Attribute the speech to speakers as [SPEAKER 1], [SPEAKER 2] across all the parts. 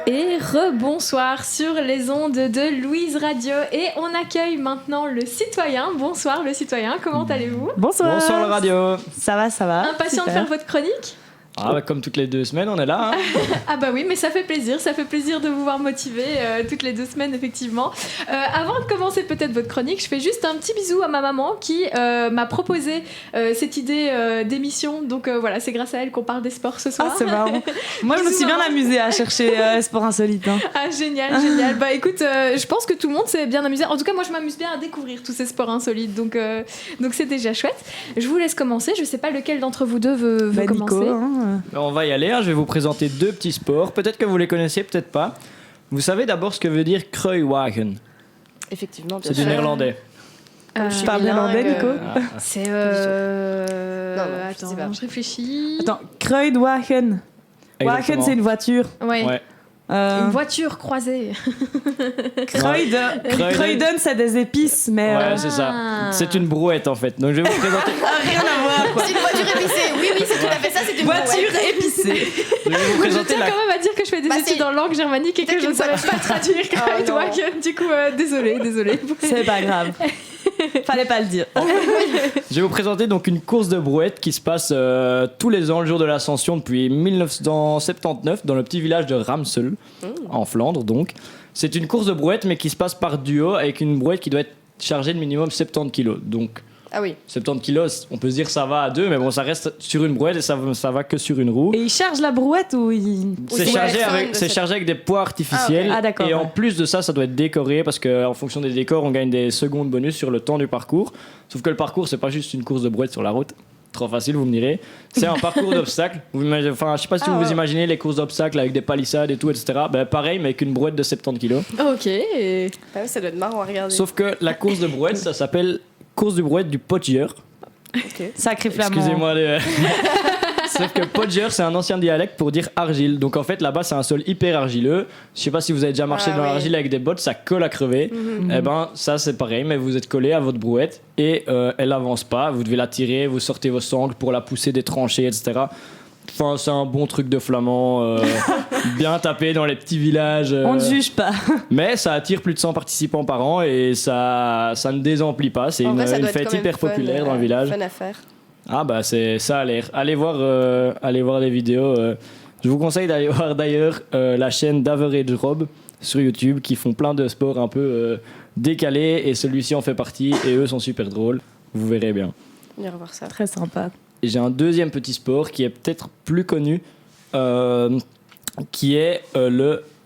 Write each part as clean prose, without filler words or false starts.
[SPEAKER 1] Et rebonsoir sur les ondes de Louise Radio. Et on accueille maintenant le citoyen. Bonsoir le citoyen, comment allez-vous ?
[SPEAKER 2] Bonsoir.
[SPEAKER 3] Bonsoir le radio.
[SPEAKER 2] Ça va.
[SPEAKER 1] Impatient
[SPEAKER 2] Super.
[SPEAKER 1] de faire votre chronique ?
[SPEAKER 3] Ah bah comme toutes les 2 semaines on est là. Hein.
[SPEAKER 1] Ah bah oui, mais ça fait plaisir de vous voir motiver toutes les 2 semaines effectivement. Avant de commencer peut-être votre chronique, je fais juste un petit bisou à ma maman qui m'a proposé cette idée d'émission. Donc voilà, c'est grâce à elle qu'on parle des sports ce soir.
[SPEAKER 2] Ah, c'est marrant. Moi, je me suis bien amusée à chercher sport insolite. Hein.
[SPEAKER 1] Ah génial. Bah écoute, je pense que tout le monde s'est bien amusé. En tout cas, moi je m'amuse bien à découvrir tous ces sports insolites. Donc c'est déjà chouette. Je vous laisse commencer. Je sais pas lequel d'entre vous deux veut commencer.
[SPEAKER 2] Nico, hein.
[SPEAKER 3] On va y aller, hein. Je vais vous présenter 2 petits sports. Peut-être que vous les connaissez, peut-être pas. Vous savez d'abord ce que veut dire kruiwagen.
[SPEAKER 4] Effectivement, bien
[SPEAKER 3] C'est du
[SPEAKER 4] sûr.
[SPEAKER 3] néerlandais.
[SPEAKER 2] Tu parles néerlandais, Nico ?
[SPEAKER 1] C'est
[SPEAKER 4] Non, je sais pas.
[SPEAKER 1] je réfléchis.
[SPEAKER 2] Attends, Kruidwagen. Wagen,
[SPEAKER 3] Exactement.
[SPEAKER 2] c'est une voiture.
[SPEAKER 1] Ouais.
[SPEAKER 3] Ouais.
[SPEAKER 1] Une voiture croisée.
[SPEAKER 2] Kruiden, c'est des épices, mais
[SPEAKER 3] Ouais, c'est ça. C'est une brouette en fait. Donc je vais vous présenter.
[SPEAKER 2] rien à voir. Quoi.
[SPEAKER 4] C'est une voiture épicée. Oui, c'est tout à fait ça. C'est une
[SPEAKER 2] Voiture
[SPEAKER 4] brouette.
[SPEAKER 2] épicée.
[SPEAKER 3] Je vais vous
[SPEAKER 1] Je
[SPEAKER 3] présenter
[SPEAKER 1] tiens
[SPEAKER 3] la.
[SPEAKER 1] quand même à dire que je fais des
[SPEAKER 4] Bah,
[SPEAKER 1] études
[SPEAKER 4] c'est-
[SPEAKER 1] en langue germanique et que
[SPEAKER 4] Peut-être
[SPEAKER 1] je ne
[SPEAKER 4] une
[SPEAKER 1] savais
[SPEAKER 4] voiture.
[SPEAKER 1] pas traduire
[SPEAKER 4] Oh,
[SPEAKER 1] Kruidwagen. Du coup, désolée.
[SPEAKER 2] C'est pas grave. Fallait pas le dire.
[SPEAKER 3] Je vais vous présenter donc une course de brouette qui se passe tous les ans le jour de l'Ascension depuis 1979 dans le petit village de Ramsel en Flandre donc. C'est une course de brouette mais qui se passe par duo avec une brouette qui doit être chargée de minimum 70 kg. Donc
[SPEAKER 4] Ah oui.
[SPEAKER 3] 70 kg, on peut se dire ça va à 2 mais bon ça reste sur une brouette et ça va que sur une roue.
[SPEAKER 2] Et il charge la brouette ou il...
[SPEAKER 3] C'est
[SPEAKER 4] c'est
[SPEAKER 3] chargé,
[SPEAKER 4] la
[SPEAKER 3] avec,
[SPEAKER 4] personne de
[SPEAKER 3] c'est
[SPEAKER 4] cette-
[SPEAKER 3] chargé avec des poids artificiels.
[SPEAKER 2] Ah, d'accord,
[SPEAKER 3] et en
[SPEAKER 2] ouais.
[SPEAKER 3] plus de ça, ça doit être décoré parce qu'en fonction des décors, on gagne des secondes bonus sur le temps du parcours. Sauf que le parcours, c'est pas juste une course de brouette sur la route. Trop facile, vous me direz. C'est un parcours d'obstacles. Enfin, je sais pas si vous vous imaginez les courses d'obstacles avec des palissades et tout, etc. Ben, pareil, mais avec une brouette de 70 kg.
[SPEAKER 1] Ok.
[SPEAKER 4] Ah oui, ça doit être marrant à regarder.
[SPEAKER 3] Sauf que la course de brouette, ça s'appelle course de brouette du Podger.
[SPEAKER 4] Ok.
[SPEAKER 2] Sacré flamand.
[SPEAKER 3] Excusez-moi. Sauf que Podger, c'est un ancien dialecte pour dire argile. Donc en fait, là-bas, c'est un sol hyper argileux. Je sais pas si vous avez déjà marché
[SPEAKER 4] Ah
[SPEAKER 3] dans
[SPEAKER 4] oui.
[SPEAKER 3] l'argile avec des bottes, ça colle à crever. Et ben, ça, c'est pareil, mais vous êtes collé à votre brouette et elle avance pas. Vous devez la tirer, vous sortez vos sangles pour la pousser des tranchées, etc. Enfin, c'est un bon truc de flamand, bien tapé dans les petits villages.
[SPEAKER 2] On ne juge pas.
[SPEAKER 3] Mais ça attire plus de 100 participants par an et ça ne désemplit pas. C'est
[SPEAKER 4] En vrai, ça
[SPEAKER 3] une
[SPEAKER 4] doit être
[SPEAKER 3] fête
[SPEAKER 4] quand même
[SPEAKER 3] hyper
[SPEAKER 4] fun,
[SPEAKER 3] populaire dans le village.
[SPEAKER 4] Fun à faire.
[SPEAKER 3] Ah bah ça a l'air. Allez voir les vidéos. Je vous conseille d'aller voir d'ailleurs la chaîne d'Average Rob sur YouTube qui font plein de sports un peu décalés et celui-ci en fait partie et eux sont super drôles. Vous verrez bien.
[SPEAKER 4] On ira voir ça.
[SPEAKER 2] Très sympa.
[SPEAKER 3] Et j'ai un deuxième petit sport qui est peut-être plus connu qui est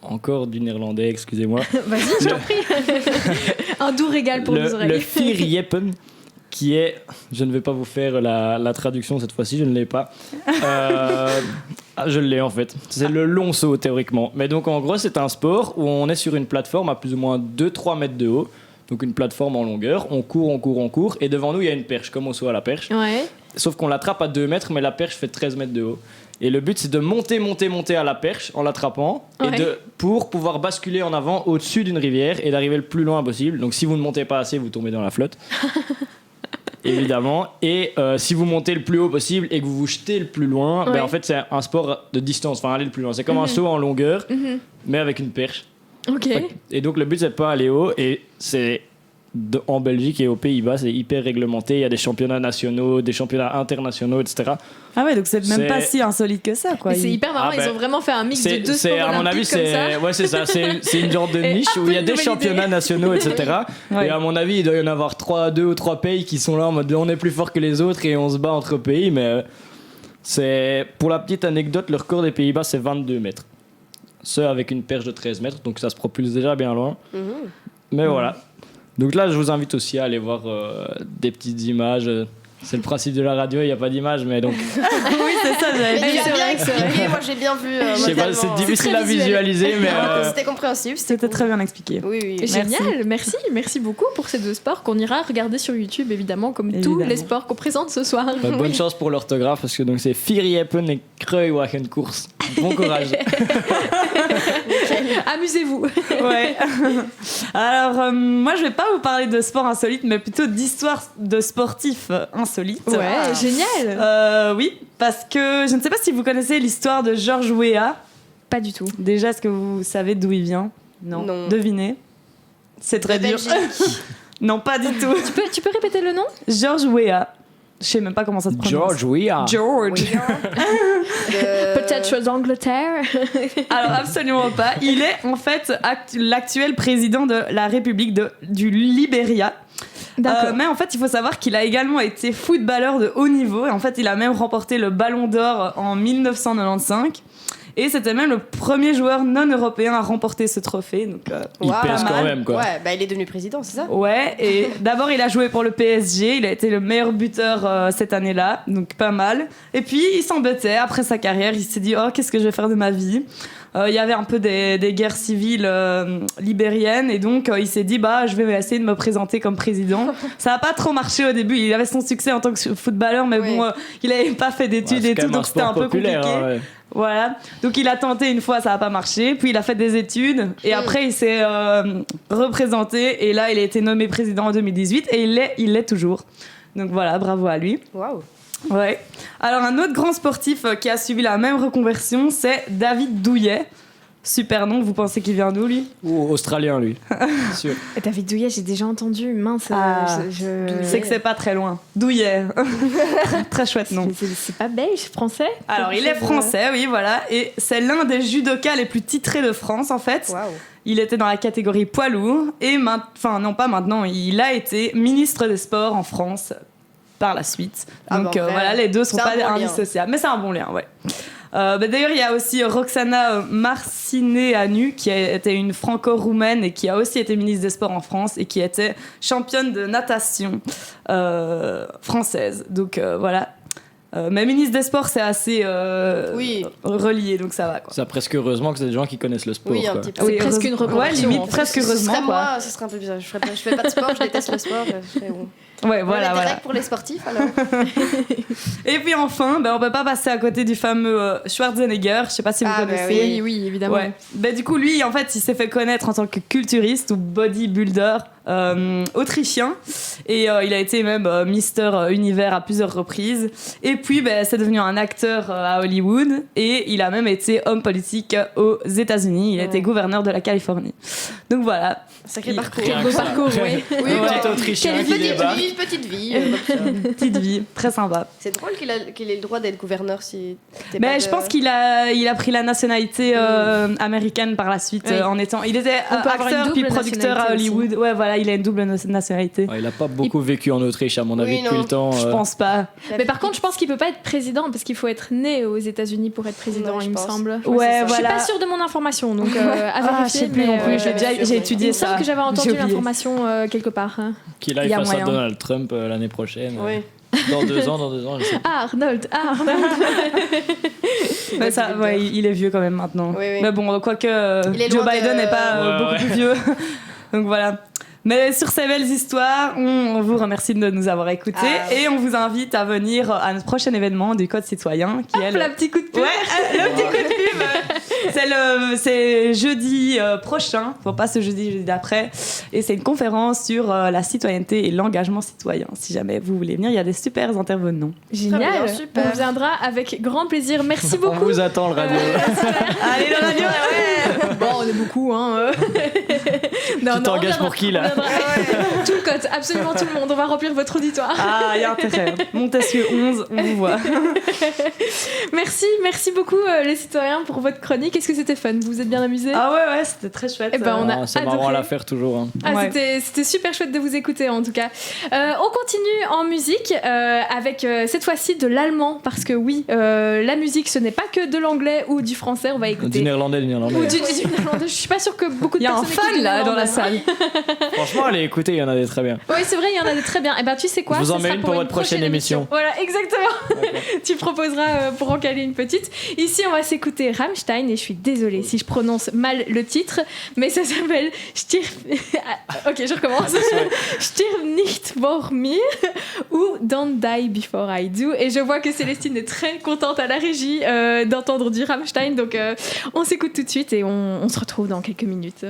[SPEAKER 3] encore du néerlandais, excusez-moi.
[SPEAKER 1] Vas-y, je t'en prie. Un doux régal pour nos
[SPEAKER 3] Le
[SPEAKER 1] oreilles.
[SPEAKER 3] Vierjeppen, qui est, je ne vais pas vous faire la traduction cette fois-ci, je ne l'ai pas. Je l'ai en fait. C'est le long saut théoriquement. Mais donc en gros, c'est un sport où on est sur une plateforme à plus ou moins 2-3 mètres de haut. Donc une plateforme en longueur. On court. Et devant nous, il y a une perche, comme on saut à la perche.
[SPEAKER 1] Ouais.
[SPEAKER 3] Sauf qu'on l'attrape à 2 mètres, mais la perche fait 13 mètres de haut. Et le but, c'est de monter à la perche en l'attrapant
[SPEAKER 1] Ouais.
[SPEAKER 3] pour pouvoir basculer en avant au-dessus d'une rivière et d'arriver le plus loin possible. Donc si vous ne montez pas assez, vous tombez dans la flotte. Évidemment. Et si vous montez le plus haut possible et que vous vous jetez le plus loin,
[SPEAKER 1] Ouais.
[SPEAKER 3] ben, en fait, c'est un sport de distance. Enfin, aller le plus loin. C'est comme un saut en longueur, mais avec une perche.
[SPEAKER 1] Ok.
[SPEAKER 3] Et donc le but, c'est de pas aller haut. Et c'est en Belgique et aux Pays-Bas, c'est hyper réglementé. Il y a des championnats nationaux, des championnats internationaux, etc.
[SPEAKER 2] Ah ouais, donc c'est même
[SPEAKER 3] C'est-
[SPEAKER 2] pas si insolite que ça, quoi.
[SPEAKER 1] Et c'est hyper marrant,
[SPEAKER 3] Ah,
[SPEAKER 1] ils
[SPEAKER 3] ben,
[SPEAKER 1] ont vraiment fait un mix de deux sports
[SPEAKER 3] à mon avis,
[SPEAKER 1] olympiques comme ça.
[SPEAKER 3] c'est ça. C'est une genre de
[SPEAKER 1] Et
[SPEAKER 3] niche
[SPEAKER 1] hop,
[SPEAKER 3] où il y a
[SPEAKER 1] une
[SPEAKER 3] des
[SPEAKER 1] nouvelle
[SPEAKER 3] championnats
[SPEAKER 1] idée.
[SPEAKER 3] nationaux, etc.
[SPEAKER 2] Ouais.
[SPEAKER 3] Et à mon avis, il doit y en avoir 2 ou 3 pays qui sont là en mode on est plus fort que les autres et on se bat entre pays. Mais c'est pour la petite anecdote, le record des Pays-Bas c'est 22 mètres. Ce avec une perche de 13 mètres, donc ça se propulse déjà bien loin. Mais voilà. Donc là, je vous invite aussi à aller voir des petites images. C'est le principe de la radio, il n'y a pas d'image, mais donc
[SPEAKER 2] Oui, c'est ça, j'avais
[SPEAKER 4] Mais
[SPEAKER 2] dit.
[SPEAKER 4] il a
[SPEAKER 1] c'est
[SPEAKER 4] bien
[SPEAKER 1] vrai que c'est
[SPEAKER 4] expliqué. Moi, j'ai bien vu.
[SPEAKER 3] je sais pas,
[SPEAKER 4] mentalement.
[SPEAKER 3] c'est difficile
[SPEAKER 1] très
[SPEAKER 3] à
[SPEAKER 1] visuel.
[SPEAKER 3] visualiser, mais
[SPEAKER 4] C'était compréhensible.
[SPEAKER 2] C'était très bien expliqué.
[SPEAKER 4] Oui, oui.
[SPEAKER 1] Génial, merci beaucoup pour ces 2 sports qu'on ira regarder sur YouTube évidemment comme tous
[SPEAKER 2] Évidemment.
[SPEAKER 1] les sports qu'on présente ce soir.
[SPEAKER 3] bah, bonne chance pour l'orthographe parce que donc c'est Vierjeppen et Kruiwagen course. Bon courage.
[SPEAKER 1] Amusez-vous.
[SPEAKER 2] Ouais. Alors, moi, je vais pas vous parler de sport insolite, mais plutôt d'histoire de sportifs insolites.
[SPEAKER 1] Ouais, génial.
[SPEAKER 2] Oui, parce que je ne sais pas si vous connaissez l'histoire de Georges Weah.
[SPEAKER 1] Pas du tout.
[SPEAKER 2] Déjà, est-ce que vous savez d'où il vient? Non. Devinez. C'est très
[SPEAKER 4] De
[SPEAKER 2] dur.
[SPEAKER 4] Belgique.
[SPEAKER 2] Non, pas du tout.
[SPEAKER 1] Tu peux répéter le nom?
[SPEAKER 2] George Weah. Je sais même pas comment ça se prononce.
[SPEAKER 3] George Weah.
[SPEAKER 2] George.
[SPEAKER 1] Peut-être d'Angleterre.
[SPEAKER 2] Alors absolument pas. Il est en fait l'actuel président de la République du Libéria.
[SPEAKER 1] D'accord.
[SPEAKER 2] Mais en fait, il faut savoir qu'il a également été footballeur de haut niveau. Et en fait, il a même remporté le Ballon d'Or en 1995. Et c'était même le premier joueur non européen à remporter ce trophée. Donc,
[SPEAKER 3] Il
[SPEAKER 4] Wow.
[SPEAKER 3] pèse
[SPEAKER 2] Pas
[SPEAKER 3] quand
[SPEAKER 2] mal.
[SPEAKER 3] même, quoi.
[SPEAKER 4] Ouais, bah il est devenu président, c'est ça?
[SPEAKER 2] Ouais, et d'abord il a joué pour le PSG, il a été le meilleur buteur cette année-là, donc pas mal. Et puis il s'embêtait après sa carrière, il s'est dit oh qu'est-ce que je vais faire de ma vie. Il y avait un peu des guerres civiles libériennes et donc il s'est dit bah je vais essayer de me présenter comme président. Ça n'a pas trop marché au début, il avait son succès en tant que footballeur mais
[SPEAKER 4] Oui.
[SPEAKER 2] bon il n'avait pas fait d'études
[SPEAKER 3] Ouais,
[SPEAKER 2] et
[SPEAKER 3] c'est
[SPEAKER 2] tout
[SPEAKER 3] quand même
[SPEAKER 2] donc c'était un peu compliqué.
[SPEAKER 3] hein, ouais.
[SPEAKER 2] Voilà, donc il a tenté une fois, ça n'a pas marché, puis il a fait des études et après il s'est représenté et là il a été nommé président en 2018 et il l'est toujours. Donc voilà, bravo à lui.
[SPEAKER 4] Waouh.
[SPEAKER 2] Ouais. Alors un autre grand sportif qui a suivi la même reconversion, c'est David Douillet. Super nom, vous pensez qu'il vient d'où lui?
[SPEAKER 3] Ou australien, lui. Sûr.
[SPEAKER 1] David Douillet, j'ai déjà entendu. Mince.
[SPEAKER 2] Ah,
[SPEAKER 1] je-
[SPEAKER 2] C'est que c'est pas très loin. Douillet. Très chouette nom.
[SPEAKER 1] C'est pas belge, français?
[SPEAKER 2] Alors il est français, oui voilà, et c'est l'un des judokas les plus titrés de France en fait.
[SPEAKER 4] Waouh.
[SPEAKER 2] Il était dans la catégorie poids lourd et enfin non pas maintenant, il a été ministre des Sports en France par la suite.
[SPEAKER 4] Ah
[SPEAKER 2] Donc
[SPEAKER 4] bah, en vrai,
[SPEAKER 2] voilà, les deux sont
[SPEAKER 4] c'est
[SPEAKER 2] pas
[SPEAKER 4] un bon lien.
[SPEAKER 2] indissociables, mais c'est un bon lien, ouais. D'ailleurs, il y a aussi Roxana Marcineanu qui était une franco-roumaine et qui a aussi été ministre des Sports en France et qui était championne de natation française. Donc voilà. Mais ministre des Sports, c'est assez
[SPEAKER 4] Oui.
[SPEAKER 2] relié, donc ça va quoi.
[SPEAKER 3] C'est presque heureusement que c'est des gens qui connaissent le sport.
[SPEAKER 4] Oui, un
[SPEAKER 3] quoi.
[SPEAKER 4] petit peu.
[SPEAKER 1] C'est presque une
[SPEAKER 2] heureusement.
[SPEAKER 1] reconversion,
[SPEAKER 2] Ouais, limite
[SPEAKER 1] en fait.
[SPEAKER 2] presque
[SPEAKER 4] Ce
[SPEAKER 2] heureusement
[SPEAKER 4] serait
[SPEAKER 2] quoi.
[SPEAKER 4] moi, ce serait un peu bizarre. Je fais pas de sport, je déteste le sport. Je ferais bon.
[SPEAKER 2] Ouais,
[SPEAKER 4] On
[SPEAKER 2] voilà,
[SPEAKER 4] a des
[SPEAKER 2] voilà.
[SPEAKER 4] règles pour les sportifs alors.
[SPEAKER 2] Et puis enfin, on peut pas passer à côté du fameux Schwarzenegger. Je sais pas si vous
[SPEAKER 4] Ah, bah
[SPEAKER 2] connaissez.
[SPEAKER 1] Oui, oui, évidemment.
[SPEAKER 2] Ouais. Du coup, lui, en fait, il s'est fait connaître en tant que culturiste ou bodybuilder autrichien. Et il a été même Mister Univers à plusieurs reprises. Et puis, c'est devenu un acteur à Hollywood. Et il a même été homme politique aux États-Unis. Il a été gouverneur de la Californie. Donc voilà.
[SPEAKER 4] Sacré
[SPEAKER 2] Il-
[SPEAKER 4] parcours.
[SPEAKER 3] Rien
[SPEAKER 1] Beau
[SPEAKER 3] que ça.
[SPEAKER 1] parcours, oui.
[SPEAKER 3] Un
[SPEAKER 4] Oui,
[SPEAKER 3] petit
[SPEAKER 4] ouais.
[SPEAKER 3] Autrichien
[SPEAKER 4] Une
[SPEAKER 3] qui
[SPEAKER 4] petite
[SPEAKER 3] débarque.
[SPEAKER 4] vie, une petite vie. Comme ça.
[SPEAKER 2] Petite vie, très sympa.
[SPEAKER 4] C'est drôle qu'il ait le droit d'être gouverneur si. t'es
[SPEAKER 2] Mais
[SPEAKER 4] pas
[SPEAKER 2] je
[SPEAKER 4] de-
[SPEAKER 2] pense qu'il a pris la nationalité américaine par la suite
[SPEAKER 1] Oui.
[SPEAKER 2] en étant. Il était
[SPEAKER 1] On peut avoir une
[SPEAKER 2] acteur puis
[SPEAKER 1] double
[SPEAKER 2] producteur à
[SPEAKER 1] nationalité
[SPEAKER 2] Hollywood. Ouais, voilà, il a une double nationalité.
[SPEAKER 3] Ouais, il a pas beaucoup vécu en Autriche, à mon avis,
[SPEAKER 4] Oui,
[SPEAKER 3] depuis
[SPEAKER 4] non.
[SPEAKER 3] le temps.
[SPEAKER 2] Je pense pas.
[SPEAKER 1] Mais par contre, je pense qu'il peut pas être président parce qu'il faut être né aux États-Unis pour être président,
[SPEAKER 4] Ouais, je
[SPEAKER 1] il me
[SPEAKER 4] pense.
[SPEAKER 1] semble.
[SPEAKER 2] Ouais,
[SPEAKER 1] Je suis
[SPEAKER 2] voilà.
[SPEAKER 1] pas sûre de mon information, donc à
[SPEAKER 2] Ah, je
[SPEAKER 1] vérifier.
[SPEAKER 2] sais plus non
[SPEAKER 1] mais,
[SPEAKER 2] plus. J'ai
[SPEAKER 1] il
[SPEAKER 2] étudié
[SPEAKER 1] me
[SPEAKER 2] ça.
[SPEAKER 1] semble que j'avais entendu
[SPEAKER 2] J'ai oublié.
[SPEAKER 1] l'information quelque part. Hein.
[SPEAKER 3] Qu'il
[SPEAKER 2] Il
[SPEAKER 3] aille
[SPEAKER 2] y a
[SPEAKER 3] face à
[SPEAKER 2] moyen.
[SPEAKER 3] Donald Trump l'année prochaine.
[SPEAKER 4] Oui.
[SPEAKER 3] Dans 2 ans, je sais pas.
[SPEAKER 1] Ah, Arnold.
[SPEAKER 2] Mais ça, ouais, il est vieux quand même maintenant.
[SPEAKER 4] Oui, oui.
[SPEAKER 2] Mais bon, quoique
[SPEAKER 4] Il est
[SPEAKER 2] Joe
[SPEAKER 4] loin de-
[SPEAKER 2] Biden n'est pas
[SPEAKER 3] Ouais,
[SPEAKER 2] beaucoup
[SPEAKER 3] ouais.
[SPEAKER 2] plus vieux. Donc voilà. Mais sur ces belles histoires, on vous remercie de nous avoir écoutés
[SPEAKER 4] Ah.
[SPEAKER 2] et on vous invite à venir à notre prochain événement du Code Citoyen qui est le...
[SPEAKER 1] La petite coup de pub.
[SPEAKER 2] Ouais, le petit coup de pub. C'est jeudi prochain, enfin pas ce jeudi, jeudi d'après. Et c'est une conférence sur la citoyenneté et l'engagement citoyen. Si jamais vous voulez venir, il y a des super intervenants.
[SPEAKER 1] Génial.
[SPEAKER 4] Très bien, super.
[SPEAKER 1] On viendra avec grand plaisir. Merci
[SPEAKER 3] On
[SPEAKER 1] beaucoup.
[SPEAKER 3] vous attend, le radio.
[SPEAKER 2] Allez, le radio, ouais.
[SPEAKER 1] Bon, on est beaucoup, hein.
[SPEAKER 3] Tu t'engages pour qui, là?
[SPEAKER 1] Tout le code, absolument tout le monde. On va remplir votre auditoire.
[SPEAKER 2] Ah, il y a intérêt. Montesquieu 11, on vous voit.
[SPEAKER 1] Merci beaucoup les citoyens pour votre chronique. Est-ce que c'était fun? Vous vous êtes bien amusés?
[SPEAKER 2] Ah ouais, c'était très chouette.
[SPEAKER 1] Eh ben, on a
[SPEAKER 3] C'est marrant
[SPEAKER 1] adoré.
[SPEAKER 3] à la faire toujours. Hein.
[SPEAKER 1] Ah,
[SPEAKER 2] Ouais.
[SPEAKER 1] c'était super chouette de vous écouter en tout cas. On continue en musique avec cette fois-ci de l'allemand parce que oui, la musique ce n'est pas que de l'anglais ou du français. On va
[SPEAKER 3] Du
[SPEAKER 1] écouter.
[SPEAKER 3] néerlandais, du néerlandais.
[SPEAKER 1] Ou du néerlandais. Je suis pas sûre que beaucoup de
[SPEAKER 2] Il y a un
[SPEAKER 1] personnes écoutent
[SPEAKER 2] fan
[SPEAKER 1] du
[SPEAKER 2] là dans la
[SPEAKER 1] néerlandais.
[SPEAKER 2] salle.
[SPEAKER 3] Franchement, allez écouter, il y en a des très bien.
[SPEAKER 1] Oui, c'est vrai, il y en a des très bien. Et ben tu sais quoi?
[SPEAKER 3] Je vous
[SPEAKER 1] ce
[SPEAKER 3] en mets
[SPEAKER 1] sera
[SPEAKER 3] une pour votre prochaine émission.
[SPEAKER 1] Voilà, exactement. Tu proposeras pour en caler une petite. Ici, on va s'écouter Rammstein et je suis désolée si je prononce mal le titre, mais ça s'appelle Ok, je recommence. Stirb nicht vor mir ou Don't Die Before I Do. Et je vois que Célestine est très contente à la régie d'entendre du Rammstein, donc on s'écoute tout de suite et on se retrouve dans quelques minutes.